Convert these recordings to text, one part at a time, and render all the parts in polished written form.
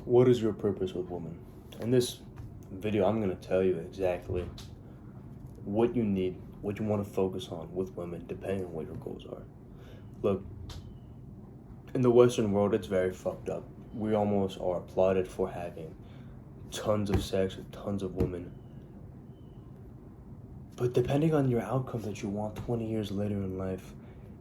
What is your purpose with women? In this video, I'm going to tell you exactly what you need, what you want to focus on with women, depending on what your goals are. Look, in the Western world, it's very fucked up. We almost are applauded for having tons of sex with tons of women. But depending on your outcome that you want 20 years later in life,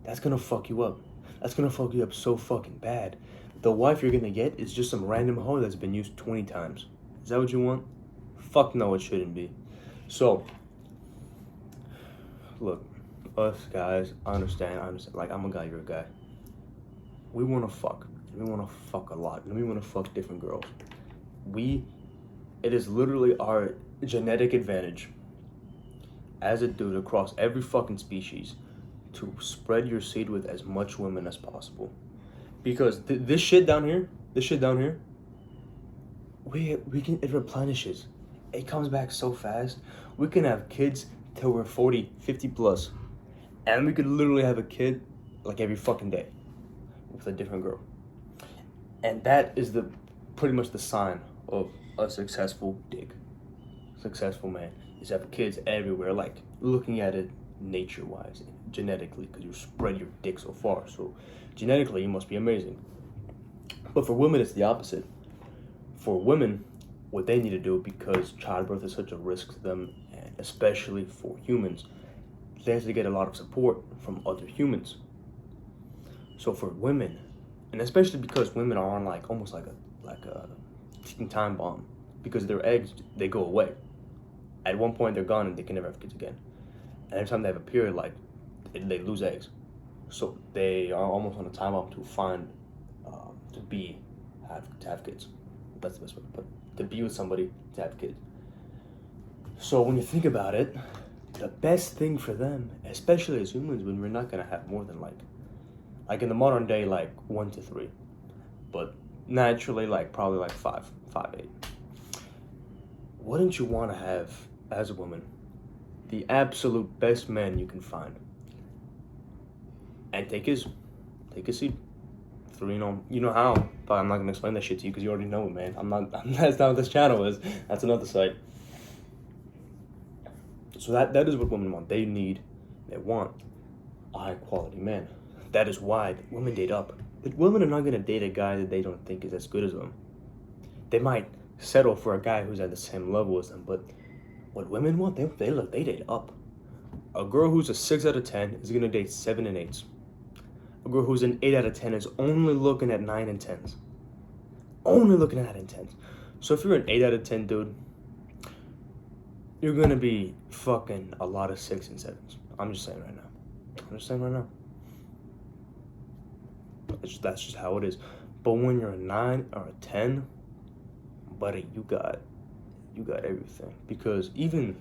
that's going to fuck you up. That's going to fuck you up so fucking bad. The wife you're going to get is just some random hoe that's been used 20 times. Is that what you want? Fuck no, it shouldn't be. So, look, us guys, I understand. Like, I'm a guy, you're a guy. We want to fuck. We want to fuck a lot. And we want to fuck different girls. It is literally our genetic advantage as a dude across every fucking species to spread your seed with as much women as possible. Because this shit down here, it replenishes. It comes back so fast. We can have kids till we're 40, 50 plus. And we could literally have a kid like every fucking day with a different girl. And that is pretty much the sign of a successful successful man is to have kids everywhere, like looking at it nature-wise, genetically, because you spread your dick so far. So genetically, you must be amazing. But for women, it's the opposite. For women, what they need to do, because childbirth is such a risk to them, and especially for humans, they have to get a lot of support from other humans. So for women, and especially because women are on almost like a ticking time bomb, because their eggs, they go away. At one point they're gone and they can never have kids again. And every time they have a period, they lose eggs. So they are almost on a time bomb to find, to have kids. That's the best way to put it. To be with somebody, to have kids. So when you think about it, the best thing for them, especially as humans, when we're not gonna have more than like in the modern day, 1 to 3. But naturally, probably 5, 8. Wouldn't you want to have, as a woman, the absolute best man you can find, and take his seed through, you know how, but I'm not gonna explain that shit to you because you already know it, man. That's not what this channel is. That's another site. So that is what women want. They want a high quality man. That is why women date up. But women are not gonna date a guy that they don't think is as good as them. They might settle for a guy who's at the same level as them, but what women want, they date up. A girl who's a 6 out of 10 is gonna date 7 and 8s. A girl who's an 8 out of 10 is only looking at 9 and 10s. Only looking at 9 and 10s. So if you're an 8 out of 10 dude, you're gonna be fucking a lot of 6 and 7s. I'm just saying right now. That's just how it is. But when you're a 9 or a 10, buddy, you got everything. Because even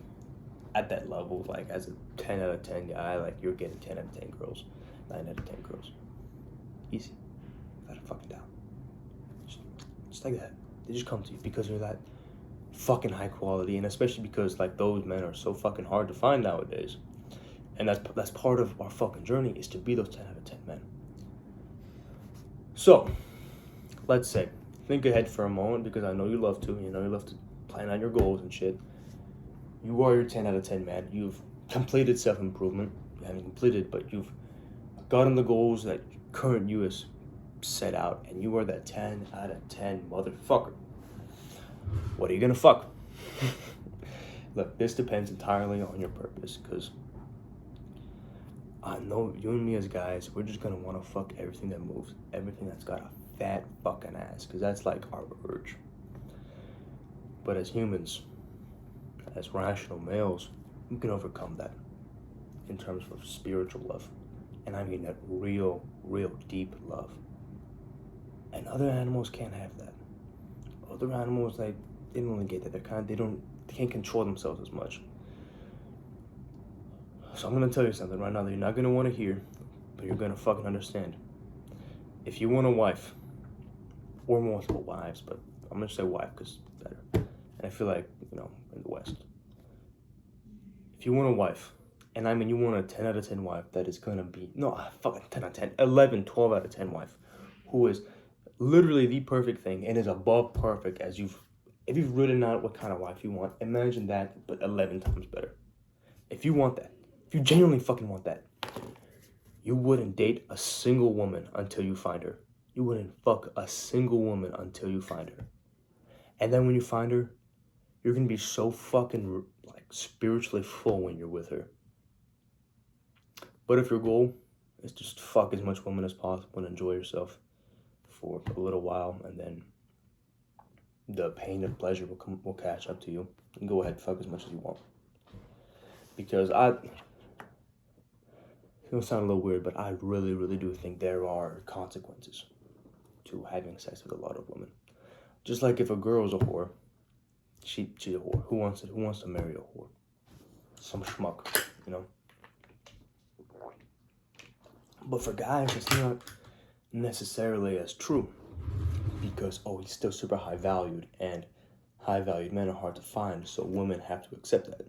at that level, as a 10 out of 10 guy, you're getting 10 out of 10 girls, 9 out of 10 girls. Easy. Without a fucking doubt. Just like that. They just come to you because you're that fucking high quality, and especially because those men are so fucking hard to find nowadays. And that's part of our fucking journey, is to be those 10 out of 10 men. So, let's say, think ahead for a moment, because I know you love to. You love to plan out your goals and shit. You are your 10 out of 10 man. You've completed self-improvement. You haven't completed, but you've gotten the goals that current you has set out, and you are that 10 out of 10 motherfucker. What are you gonna fuck? Look, this depends entirely on your purpose, because I know you and me as guys, we're just gonna want to fuck everything that moves, everything that's got a fat fucking ass, because that's our urge. But as humans, as rational males, we can overcome that in terms of spiritual love. And I mean that real deep love. And other animals can't have that. Other animals, they don't really get that. They can't control themselves as much. So I'm gonna tell you something right now that you're not gonna want to hear, but you're gonna fucking understand. If you want a wife, or multiple wives, but I'm gonna say wife because it's better. And I feel in the West. If you want a wife, and I mean you want a 10 out of 10 wife that is gonna be, no, fucking 10 out of 10, 11, 12 out of 10 wife, who is Literally the perfect thing, and is above perfect as if you've written out what kind of wife you want, imagine that, but 11 times better. If you want that, if you genuinely fucking want that, you wouldn't date a single woman until you find her. You wouldn't fuck a single woman until you find her. And then when you find her, you're gonna be so fucking like spiritually full when you're with her. But if your goal is just fuck as much women as possible and enjoy yourself for a little while, and then the pain and pleasure will catch up to you, and go ahead, fuck as much as you want. Because it'll sound a little weird, but I really, really do think there are consequences to having sex with a lot of women. Just like if a girl's a whore, she's a whore. Who wants to marry a whore? Some schmuck, you know? But for guys, it's not necessarily as true. Because, he's still super high valued, and high valued men are hard to find, so women have to accept that.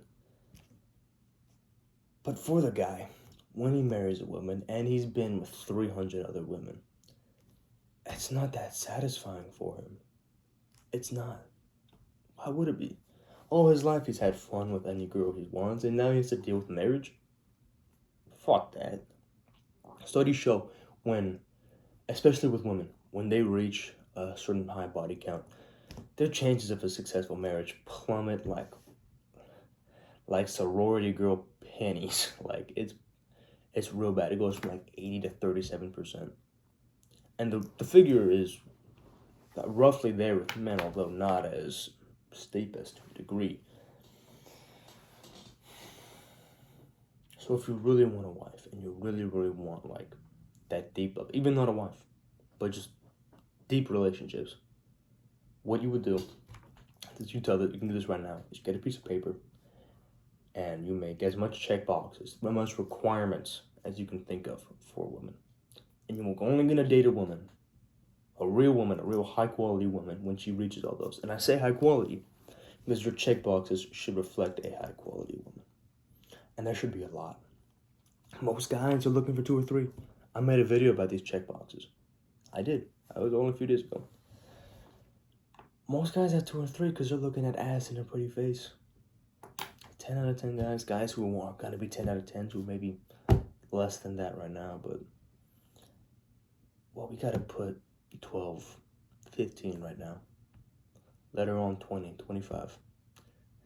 But for the guy, when he marries a woman, and he's been with 300 other women, it's not that satisfying for him. It's not. Why would it be? All his life he's had fun with any girl he wants, and now he has to deal with marriage? Fuck that. Studies show especially with women, when they reach a certain high body count, their chances of a successful marriage plummet like sorority girl panties. Like it's real bad. It goes from like 80 to 37%. And the figure is roughly there with men, although not as steep as to a degree. So if you really want a wife, and you really, really want like that deep love, even not a wife, but just deep relationships, what you would do is you can do this right now, is get a piece of paper and you make as much check boxes, as much requirements as you can think of for a woman. And you're only gonna date a real high quality woman when she reaches all those. And I say high quality because your check boxes should reflect a high quality woman. And there should be a lot. Most guys are looking for 2 or 3. I made a video about these check boxes. I did. I was only a few days ago. Most guys have 2 or 3 because they're looking at ass and a pretty face. 10 out of 10 guys who are gonna be 10 out of 10s, who maybe less than that right now, but we gotta put 12, 15 right now. Later on 20, 25,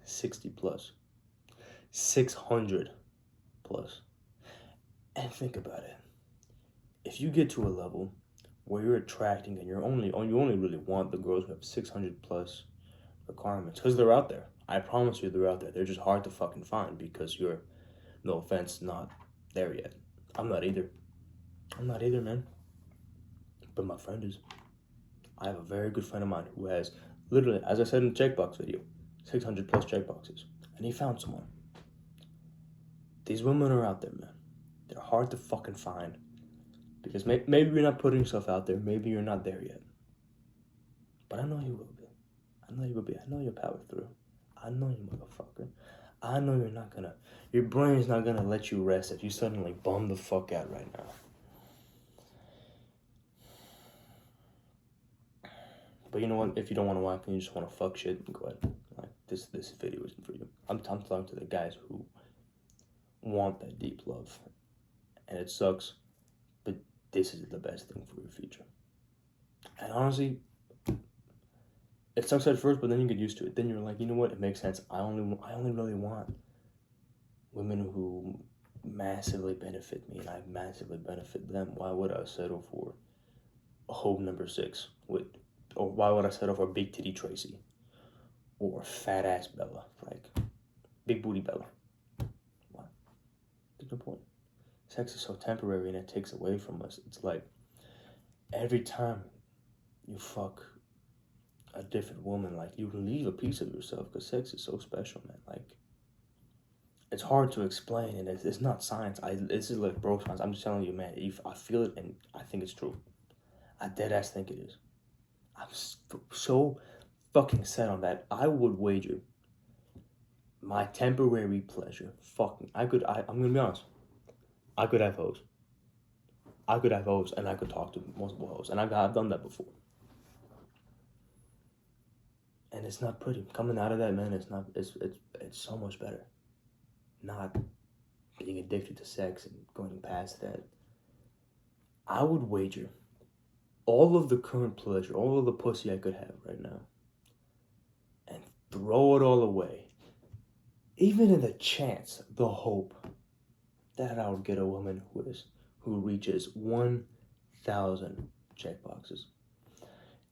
60 plus, 600 plus. And think about it. If you get to a level where you're attracting and you only really want the girls who have 600 plus requirements, because they're out there. I promise you they're out there. They're just hard to fucking find because you're, no offense, not there yet. I'm not either, man. But my friend is. I have a very good friend of mine who has literally, as I said in the checkbox video, 600 plus checkboxes. And he found someone. These women are out there, man. They're hard to fucking find. Because maybe you're not putting yourself out there. Maybe you're not there yet. But I know you will be. I know you'll power through. I know you, motherfucker. I know your brain's not gonna let you rest if you suddenly bum the fuck out right now. But you know what? If you don't want to wife and you just want to fuck shit, go ahead. Like this video isn't for you. I'm talking to the guys who want that deep love, and it sucks, but this is the best thing for your future. And honestly, it sucks at first, but then you get used to it. Then you're like, you know what? It makes sense. I only really want women who massively benefit me, and I massively benefit them. Why would I settle for a hoe number 6 or why would I settle for big titty Tracy or fat ass Bella, like big booty Bella? Why? There's no point. Sex is so temporary and it takes away from us. It's like every time you fuck a different woman, like you leave a piece of yourself, because sex is so special, man. Like it's hard to explain, and it's not science. This is like bro science. I'm just telling you, man. I feel it, and I think it's true. I dead ass think it is. I'm so fucking set on that. I would wager my temporary pleasure. I'm gonna be honest. I could have hoes. And I could talk to multiple hoes, and I've done that before. And it's not pretty. Coming out of that, man, it's so much better. Not being addicted to sex and going past that. I would wager all of the current pleasure, all of the pussy I could have right now, and throw it all away. Even in the chance, the hope that I would get a woman who reaches 1,000 checkboxes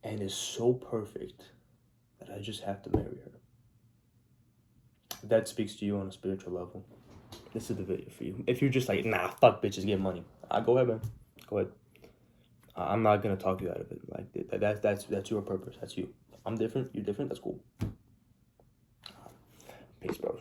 and is so perfect that I just have to marry her. If that speaks to you on a spiritual level, this is the video for you. If you're just like, nah, fuck bitches, get money, go ahead, man. Go ahead. I'm not gonna talk you out of it. Like that's your purpose. That's you. I'm different. You're different. That's cool. Peace, bros.